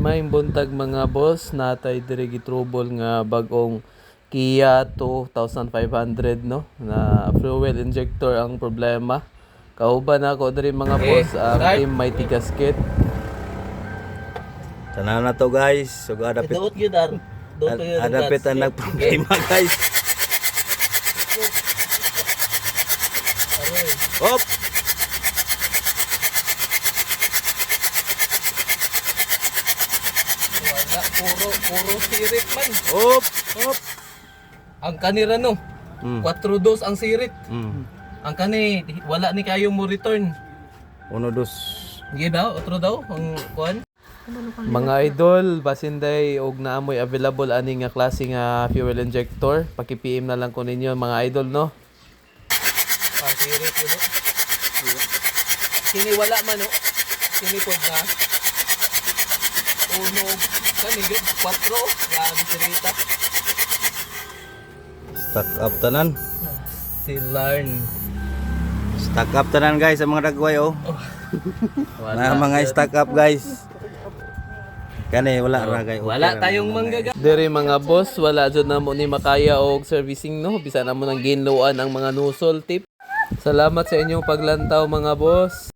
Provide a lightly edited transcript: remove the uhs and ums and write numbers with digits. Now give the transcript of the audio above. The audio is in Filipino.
May buntag mga boss, natay diri gitrubol nga bagong Kia 2500 no na fuel injector ang problema. Kauban ako diri mga boss ang team Mighty Gasket. Tanaw na to guys. So adapit. Doot gyud ar. Adapit ang nagproblema guys. Hop. Wala puro sirit man. Hop. Hop. Ang kanira no. 4-2 ang sirit. Ang kani wala ni kayo mo return. 1-2. Sige daw, otro daw ang kuan. Mga idol, basinday og naamoy available ani nga klase nga fuel injector. Paki-PM na lang ko ninyo mga idol no. Ang sirit mo no. Sini wala man no. Sini pod na. Uno kani gid 4 grabe sirita. Stock up tanan. Still learn. Stock up tanan guys sa mga dagway oh. Na mga stock up guys. Kani wala ra guys. Wala tayong manggaga. Diri mga boss, wala jud na mo ni makaya og servicing no. Bisa na mo nang ginluan ang mga nusol tip. Salamat sa inyong paglantaw mga boss.